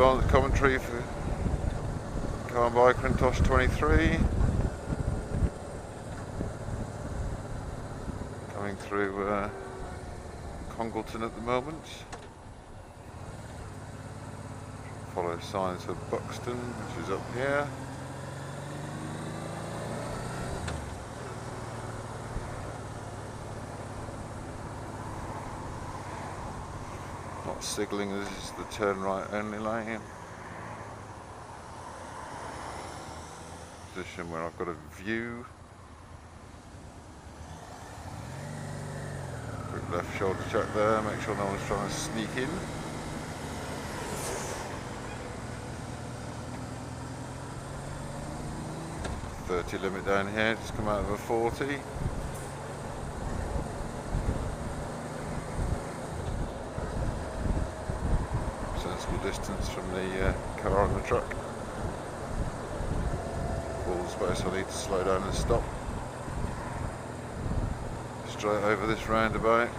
advanced commentary for car and bike Tosh 23. Coming through Congleton at the moment. Follow signs of Buxton, which is up here. Not signalling, this is the turn right only lane. Position where I've got a view. Quick left shoulder check there, make sure no one's trying to sneak in. .30 limit down here, just come out of a 40. Sensible distance from the car and the truck. Full space, I need to slow down and stop. Straight over this roundabout.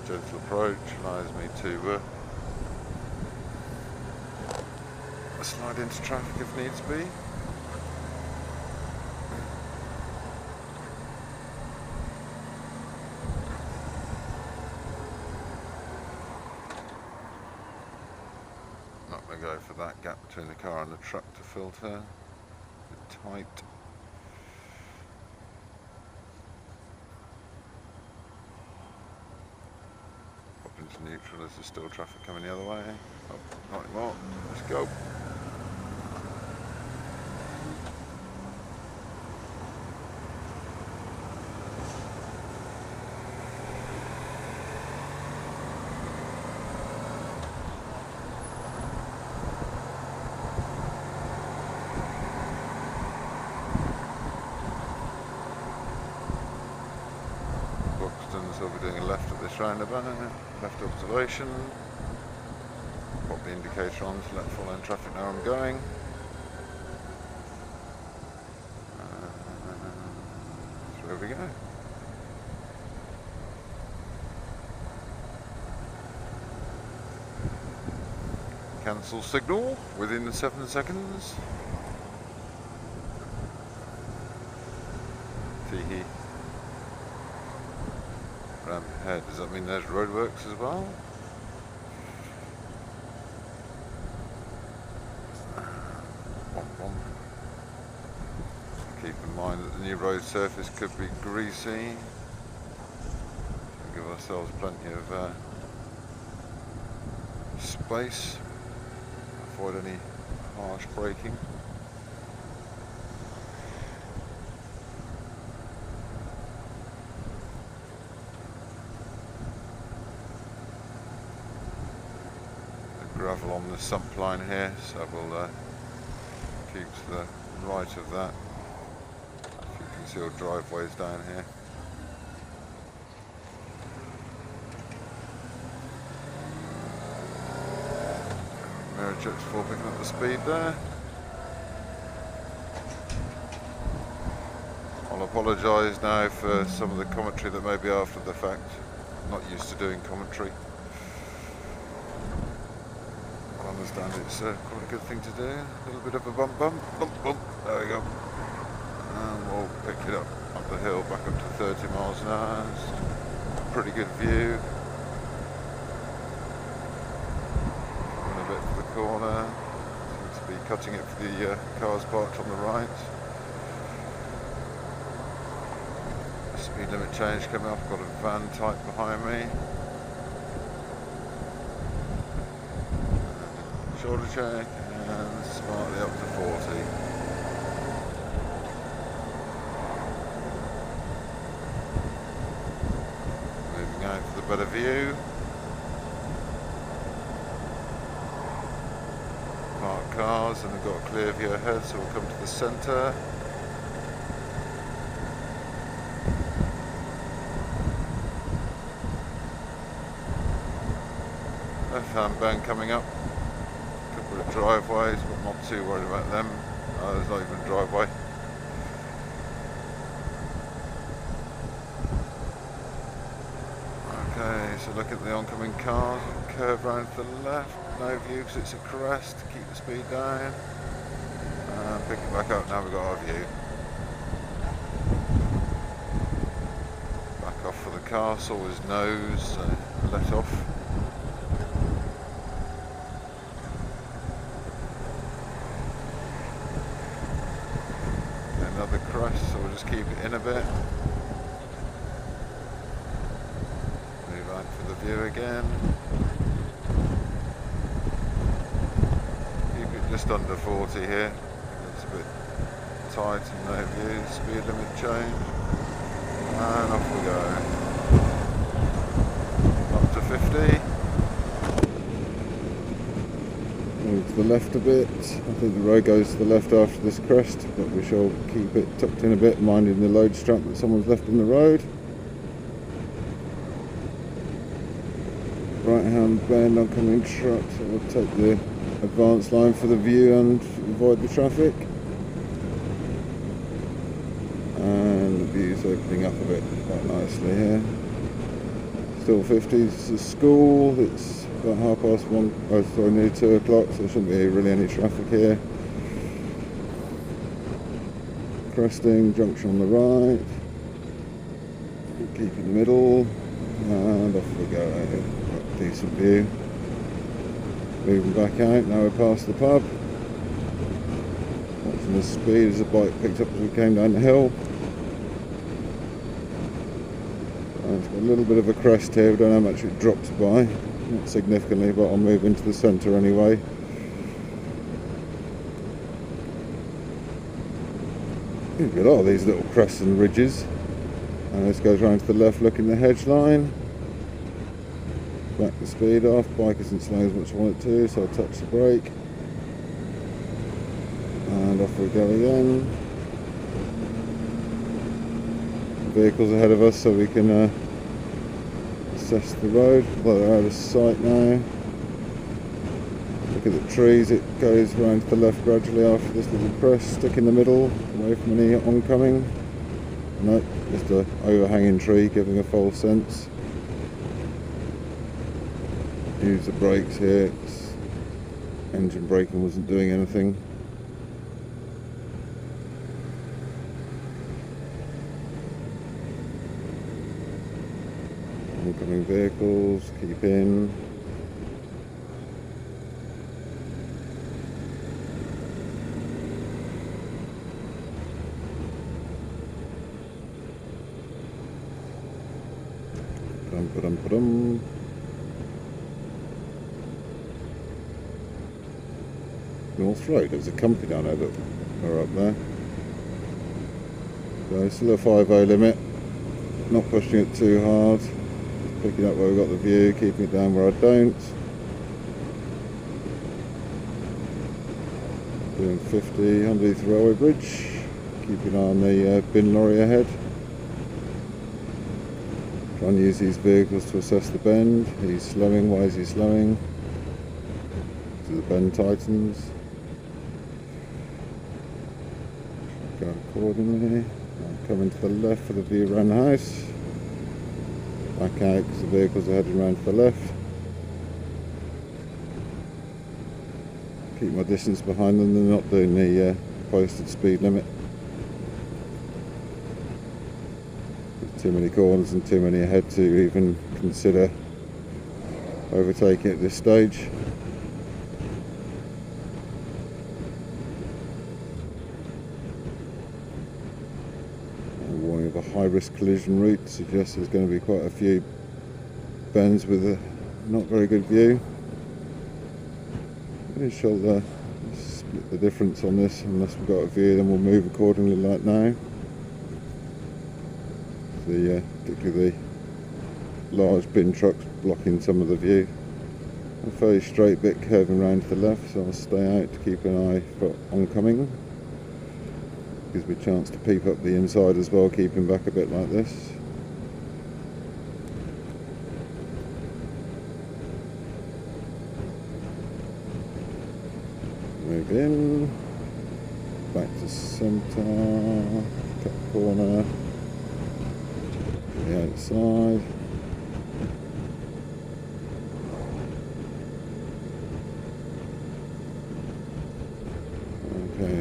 Gentle approach allows me to slide into traffic if needs be. Not going to go for that gap between the car and the truck to filter. A bit tight. Into neutral as there's still traffic coming the other way. Oh, not anymore. Let's go. So we're doing a left at this roundabout, left observation, pop the indicator on to let follow in traffic now I'm going. Through we go. Cancel signal within 7 seconds. Tee-hee. Ramp ahead, does that mean there's roadworks as well? Keep in mind that the new road surface could be greasy. So give ourselves plenty of space. Avoid any harsh braking. Gravel on the sump line here, so we'll keep to the right of that. A few concealed driveways down here. Mirror checks for picking up the speed there. I'll apologise now for some of the commentary that may be after the fact. I'm not used to doing commentary. I understand it's quite a good thing to do. A little bit of a bump, there we go. And we'll pick it up the hill back up to 30 miles an hour. It's a pretty good view. Coming a bit for the corner. Seems to be cutting it for the cars parked on the right. Speed limit change coming up. I've got a van type behind me. Shoulder check and smartly up to 40. Moving out for the better view. Parked cars and we've got a clear view ahead, so we'll come to the centre. Left-hand bend coming up. Driveways, but not too worried about them. There's not even a driveway. look at the oncoming cars, curve round to the left, no view because it's a crest, keep the speed down, and pick it back up, now we've got our view. Back off for the car, saw his nose, so let off. Another crest, so we'll just keep it in a bit. Move out for the view again. Keep it just under 40 here. It's a bit tight and no view. Speed limit change. And off we go. Up to 50. Move to the left a bit. I think the road goes to the left after this crest, but we shall keep it tucked in a bit, minding the load strap that someone's left in the road. Right hand bend, oncoming truck, so we'll take the advance line for the view and avoid the traffic. And the view's opening up a bit quite nicely here. Still 50, it's a school, it's about 1:30, oh sorry, nearly 2 o'clock, so there shouldn't be really any traffic here. Cresting, junction on the right, keep in the middle, and off we go. Got a decent view. Moving back out, now we're past the pub. Watching the speed as the bike picked up as we came down the hill. It's got a little bit of a crest here, we don't know how much it drops by. Not significantly, but I'll move into the centre anyway. You've got all these little crests and ridges. And this goes round to the left, looking the hedge line. Back the speed off, bike isn't slowing as much as I want it to, so I'll touch the brake. And off we go again. Vehicles ahead of us so we can assess the road. Well, they're out of sight now. Look at the trees, it goes round to the left gradually after this little crest, stick in the middle, away from any oncoming. No, just an overhanging tree giving a false sense. Use the brakes here, engine braking wasn't doing anything. Oncoming vehicles, keep in. Ba-dum. North Road, there's a company down there that are up there. So still a 5.0 limit, not pushing it too hard. Picking up where we've got the view, keeping it down where I don't. Doing 50 underneath the railway bridge. Keeping an eye on the bin lorry ahead. Trying to use these vehicles to assess the bend. He's slowing, why is he slowing? So the bend tightens. Go accordingly. I'm coming to the left for the view around the house. Back out because the vehicles are heading round to the left. Keep my distance behind them, they're not doing the posted speed limit. There's too many corners and too many ahead to even consider overtaking at this stage. Warning of a high risk collision route suggests there's going to be quite a few bends with a not very good view. We shall split the difference on this. Unless we've got a view, then we'll move accordingly like now. Particularly the large bin trucks blocking some of the view. A fairly straight bit curving round to the left, so I'll stay out to keep an eye for oncoming. Gives me a chance to peep up the inside as well, keeping back a bit like this. Move in, back to centre, cut corner, the outside.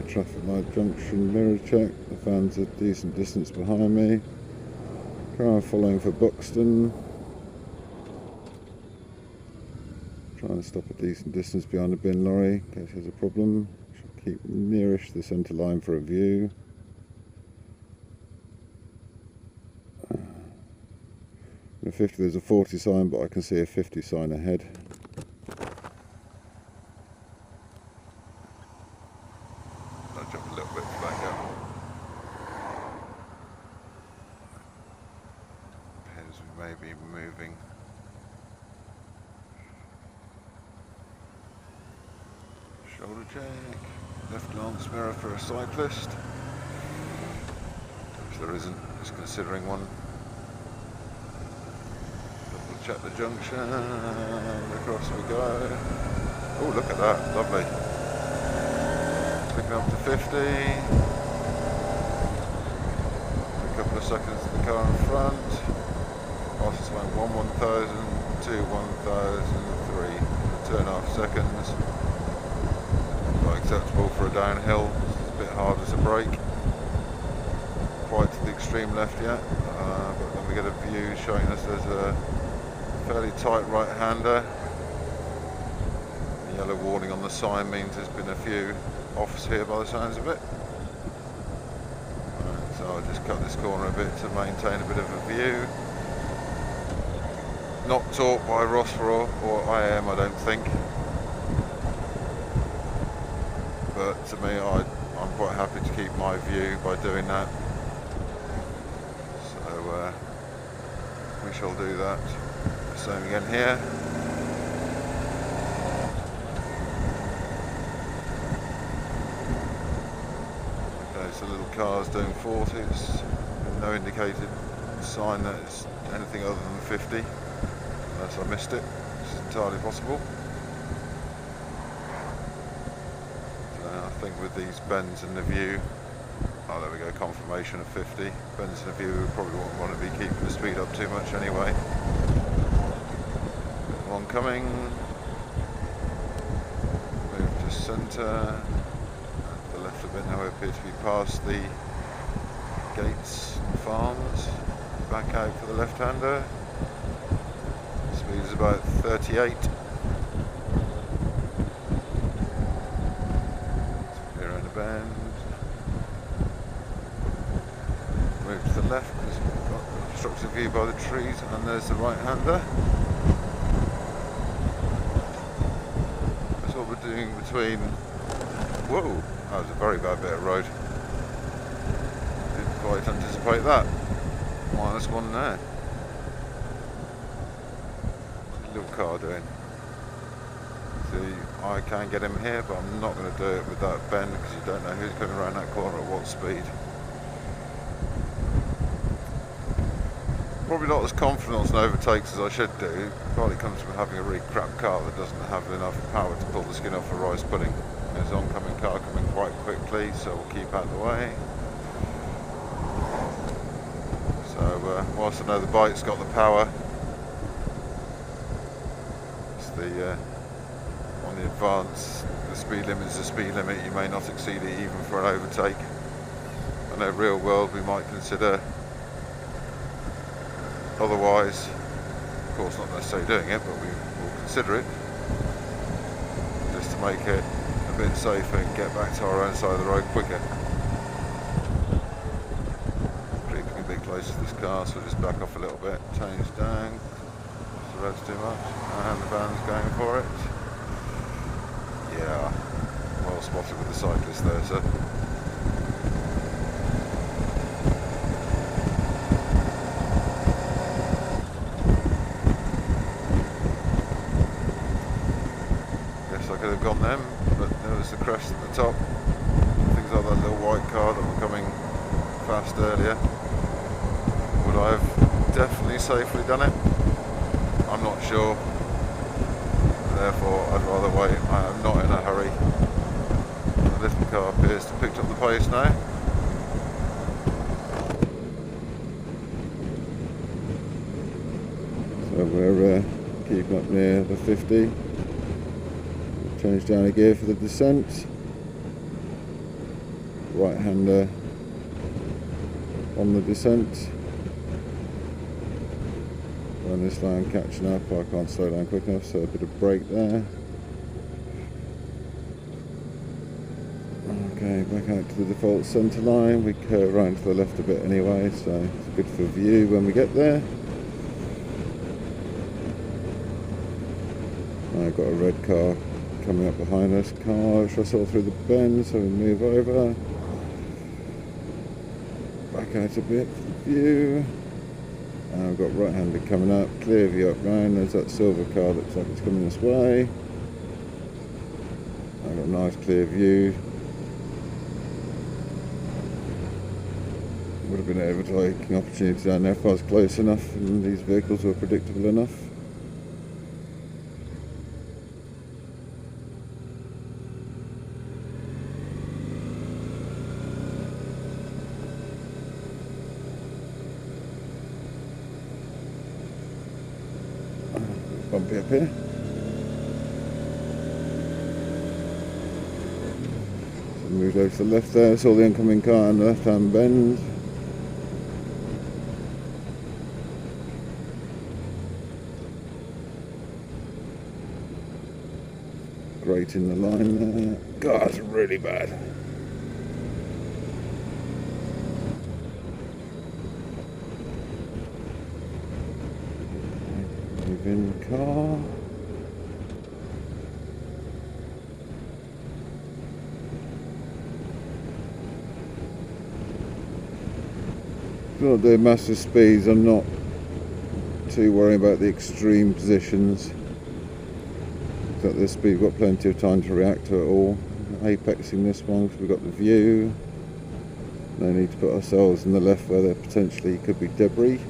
traffic light junction, mirror check. The van's a decent distance behind me. Car following for Buxton. Trying to stop a decent distance behind the bin lorry in case there's a problem. Should keep nearish the centre line for a view. The 50, there's a 40 sign, but I can see a 50 sign ahead. I'll jump a little bit back up. Appears we may be moving. Shoulder check. Left glance mirror for a cyclist. If there isn't, just considering one. Check the junction, across we go. Oh, look at that, lovely. Picking up to 50. A couple of seconds to the car in front. Passes went 1,000, 2, 1,000, 3. 2.5 seconds. Not acceptable for a downhill. It's a bit harder to brake. Quite to the extreme left yet, but then we get a view showing us there's a fairly tight right-hander. The yellow warning on the sign means there's been a few offs here by the sounds of it. So I'll just cut this corner a bit to maintain a bit of a view. Not taught by Rossfor or IAM, I don't think. But to me, I'm quite happy to keep my view by doing that. So we shall do that. Same again here. Okay, so little car's doing 40. There's no indicated sign that it's anything other than 50, unless I missed it, which is entirely possible. So I think with these bends in the view, oh there we go, confirmation of 50. Bends in the view, we probably won't want to be keeping the speed up too much anyway. One coming, move to centre, the left a bit now, we appear to be past the gates and farms, back out for the left-hander, speed is about 38, here around the bend, move to the left because we've got an obstructed view by the trees, and there's the right-hander. Doing between, whoa, that was a very bad bit of road. Didn't quite anticipate that. -1 there. What's the little car doing? See, I can get him here, but I'm not going to do it with that bend because you don't know who's coming around that corner at what speed. Probably not as confident on overtakes as I should do. Partly comes from having a really crap car that doesn't have enough power to pull the skin off a rice pudding. There's an oncoming car coming quite quickly, so we'll keep out of the way. So whilst I know the bike's got the power, it's the on the advance, the speed limit is the speed limit. You may not exceed it even for an overtake. I know real world we might consider otherwise, of course not necessarily doing it, but we will consider it just to make it a bit safer and get back to our own side of the road quicker. Creeping a bit closer to this car, so we'll just back off a little bit, change down, the road's too much, and the van's going for it. Yeah, well spotted with the cyclist there, sir. Could have gone them, but there was the crest at the top. Things like that little white car that were coming fast earlier. Would I have definitely safely done it? I'm not sure. Therefore, I'd rather wait. I am not in a hurry. The little car appears to have picked up the pace now. So we're keeping up near the 50. Change down a gear for the descent. right-hander on the descent. On this line catching up, I can't slow down quick enough, so a bit of brake there. Okay, back out to the default centre line. We curve around to the left a bit anyway, so it's good for view when we get there. I've got a red car coming up behind us. Cars rustle through the bend, so we move over. Back out a bit for the view. I've got right-handed coming up, clear view up round. There's that silver car, looks like it's coming this way. I've got a nice clear view. Would have been able to take an opportunity down there if I was close enough and these vehicles were predictable enough. Bumpy up here. So moved over to the left there, saw the oncoming car in the left hand bend. Great in the line there. God, it's really bad. In the car. Not doing massive speeds, I'm not too worried about the extreme positions. At this speed we've got plenty of time to react to it all. Apexing this one because we've got the view. No need to put ourselves in the left where there potentially could be debris.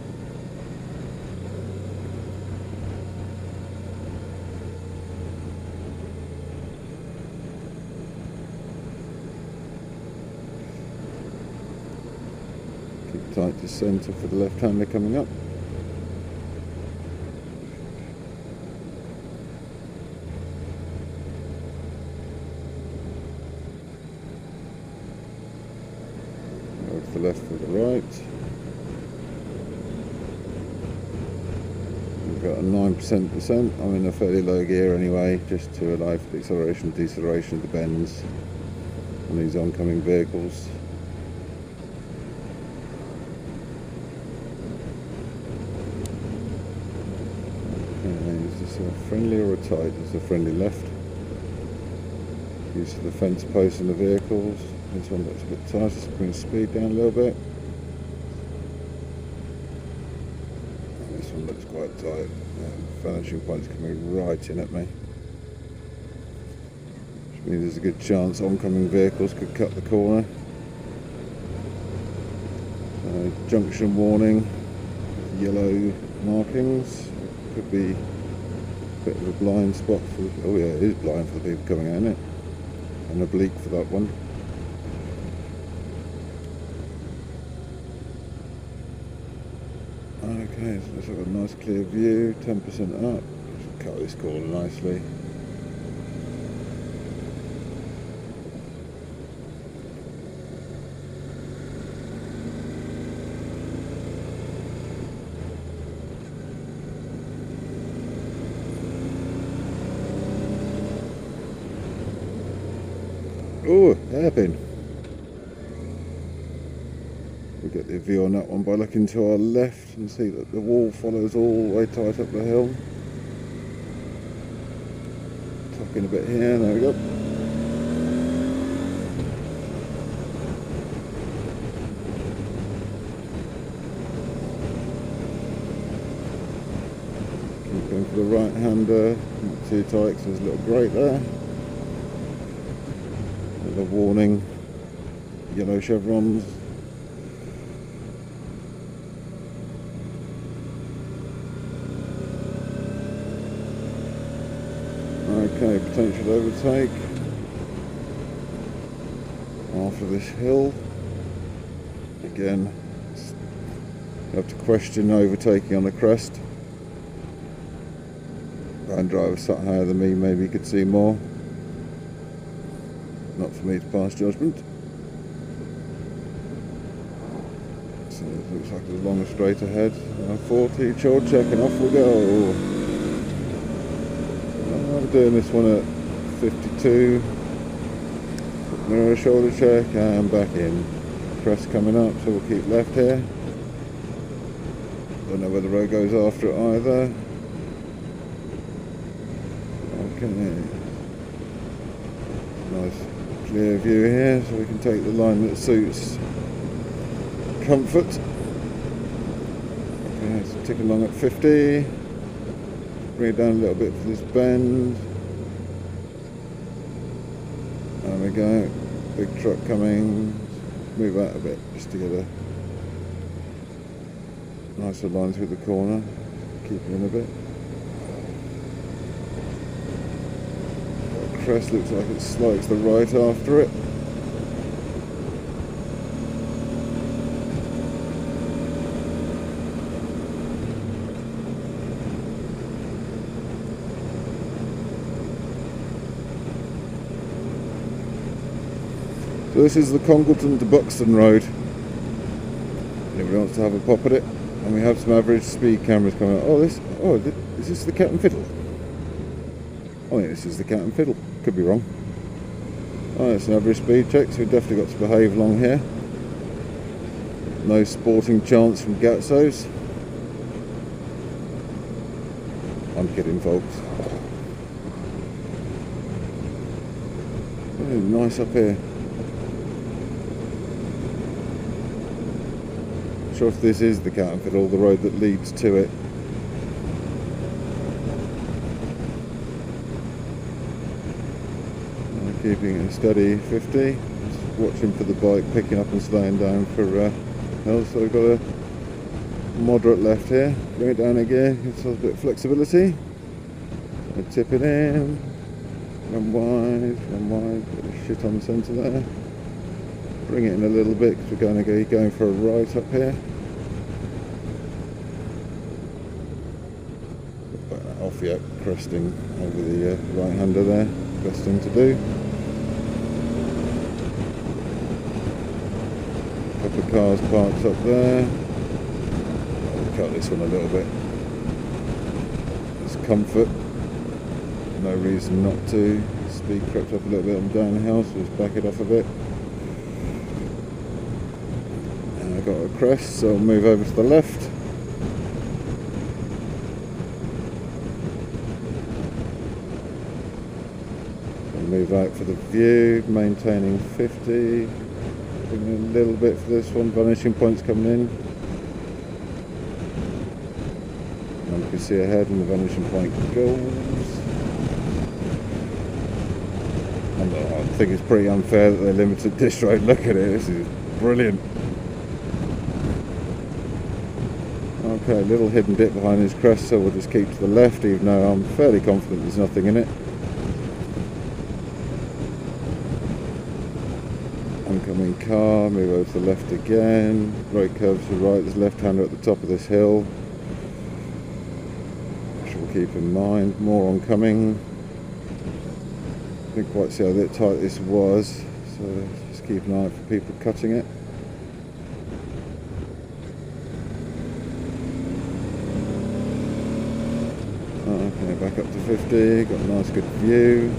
Keep tight to centre for the left-hander coming up. The left for the right. We've got a 9% descent. I'm in a fairly low gear anyway, just to allow for the acceleration and deceleration of the bends on these oncoming vehicles. Okay, is this a friendly or a tight? It's a friendly left. Use of the fence posts in the vehicles. This one looks a bit tight, let's bring the speed down a little bit. And this one looks quite tight. Vanishing point's coming right in at me. Which means there's a good chance oncoming vehicles could cut the corner. Junction warning, yellow markings. Could be a bit of a blind spot for, oh yeah, it is blind for the people coming out in it. And oblique for that one. Okay, so let's have a nice clear view, 10% up. Just cut this corner nicely. Oh, hairpin. We'll get the view on that one by looking to our left and see that the wall follows all the way tight up the hill. Tuck in a bit here, there we go. Keep going for the right hander, not too tight because there's a little grate there. The warning, yellow chevrons. Okay, potential overtake after this hill. Again, you have to question overtaking on the crest. Van driver sat higher than me, maybe he could see more. Not for me to pass judgment. Looks like there's a long straight ahead. 40, child check, and off we go. I'm doing this one at 52. Mirror shoulder check and back in. Crest coming up, so we'll keep left here. Don't know where the road goes after it either. Okay. Nice clear view here, so we can take the line that suits comfort. Okay, so tick along at 50. Bring it down a little bit for this bend. There we go. Big truck coming. Move out a bit just to get a nicer line through the corner. Keep it in a bit. Crest looks like it slides the right after it. So this is the Congleton to Buxton Road. Anybody wants to have a pop at it? And we have some average speed cameras coming out. Is this the Cat and Fiddle? I think this is the Cat and Fiddle. Could be wrong. Oh, it's an average speed check, so we've definitely got to behave along here. No sporting chance from Gatsos. I'm kidding, folks. Oh, nice up here. Not sure if this is the Cat and Fiddle, the road that leads to it. Keeping it steady 50. Just watching for the bike picking up and slowing down for hills. So we've got a moderate left here. Bring it down again, gives us a bit of flexibility. We're tipping in. Run wide, bit of shit on the centre there. Bring it in a little bit because we're going for a right up here. Put that off yet, cresting over the right-hander there. Best thing to do. Couple of cars parked up there. I'll cut this one a little bit. It's comfort. No reason not to. Speed crept up a little bit on downhill, so just back it off a bit. And I've got a crest, so I'll move over to the left. Move out for the view, maintaining 50. Bring a little bit for this one, vanishing points coming in. And you can see ahead and the vanishing point goes. And I think it's pretty unfair that they limited this road. Look at it, this is brilliant. Okay, a little hidden dip behind his crest, so we'll just keep to the left, even though I'm fairly confident there's nothing in it. Oncoming car, move over to the left again, road curves to the right, there's left-hander at the top of this hill, which we'll keep in mind. More oncoming. Didn't quite see how tight this was, so just keep an eye out for people cutting it. Okay, back up to 50, got a nice good view.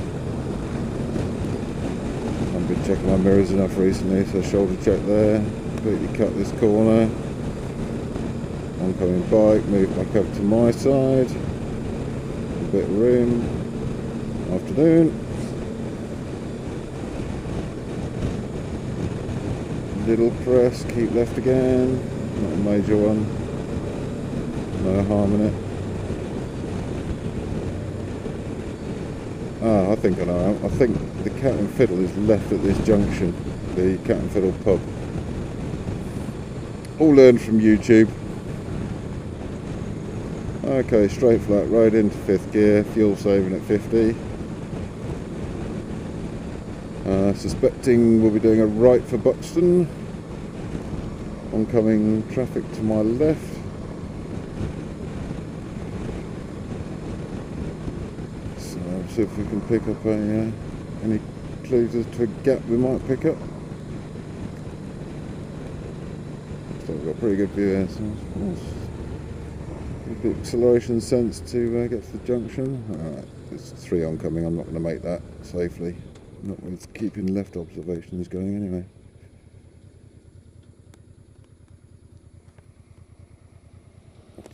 I've been checking my mirrors enough recently, so shoulder check there. Completely cut this corner. Oncoming bike, move back up to my side. A bit of room. Afternoon. Little press, keep left again. Not a major one. No harm in it. I think I know. I think the Cat and Fiddle is left at this junction, the Cat and Fiddle pub. All learned from YouTube. Okay, straight flat road into 5th gear, fuel saving at 50. Suspecting we'll be doing a right for Buxton. Oncoming traffic to my left. See if we can pick up any clues as to a gap we might pick up. So I've got a pretty good view here. So a bit of acceleration sense to get to the junction. Alright, there's 3 oncoming. I'm not going to make that safely. Not with keeping left observations going anyway.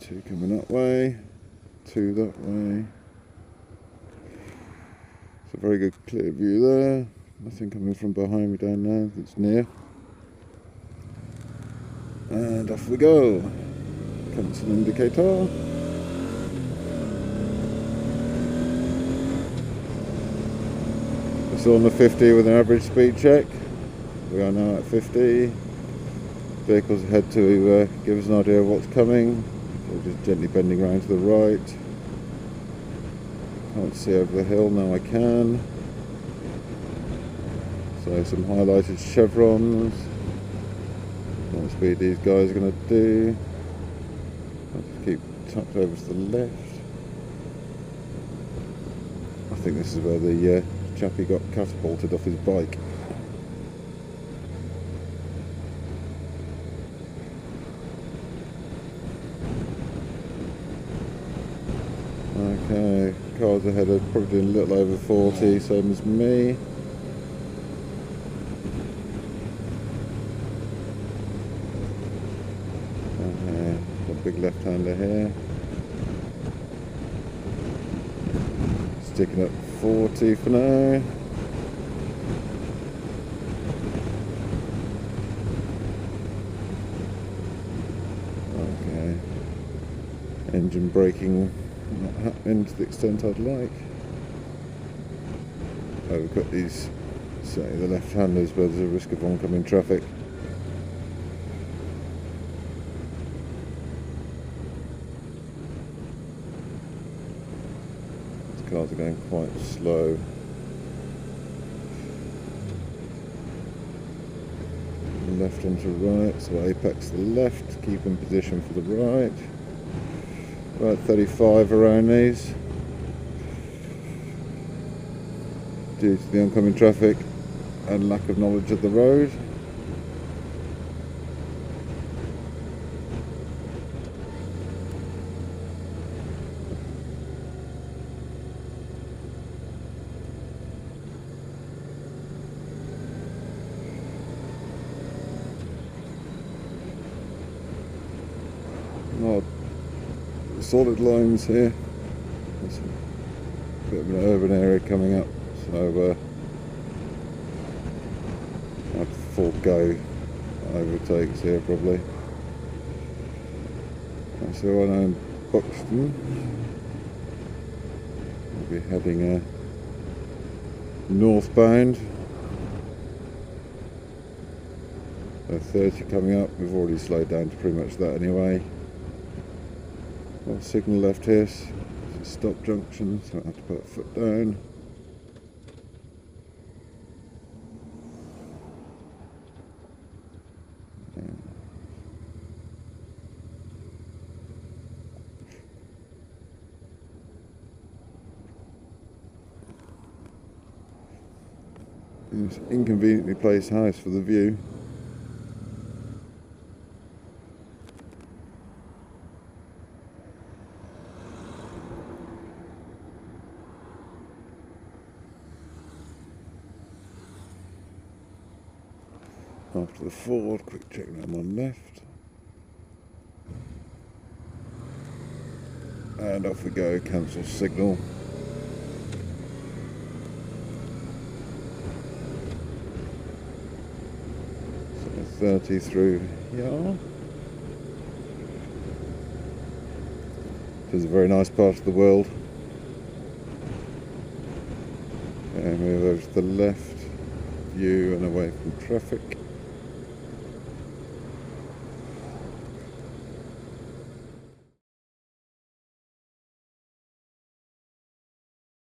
Two coming that way, 2 that way. It's a very good clear view there. Nothing coming from behind me down there that's near. And off we go. Cancel indicator. It's on the 50 with an average speed check. We are now at 50. Vehicles ahead to give us an idea of what's coming. We're just gently bending around to the right. Can't see over the hill, now I can. So some highlighted chevrons. What speed these guys are going to do. I'll just keep tucked over to the left. I think this is where the chappie got catapulted off his bike. Okay, cars ahead are probably doing a little over 40, same as me. Got a big left-hander here. Sticking up 40 for now. Okay. Engine braking not happening to the extent I'd like. Oh, we've got these, say, the left-handers where there's a risk of oncoming traffic. These cars are going quite slow. Left onto right, so apex to the left, keep in position for the right. About 35 around these. Due to the oncoming traffic and lack of knowledge of the road. Not solid lines here. There's a bit of an urban area coming up, so I have to forego overtakes here probably. So when I'm in Buxton, I'll be heading northbound. 30 coming up, we've already slowed down to pretty much that anyway. Well, signal left here, it's a stop junction, so I have to put a foot down. It's an inconveniently placed house for the view. After the Ford, quick check that I'm on left. And off we go, cancel signal. So 30 through here. This is a very nice part of the world. And move over to the left, view and away from traffic.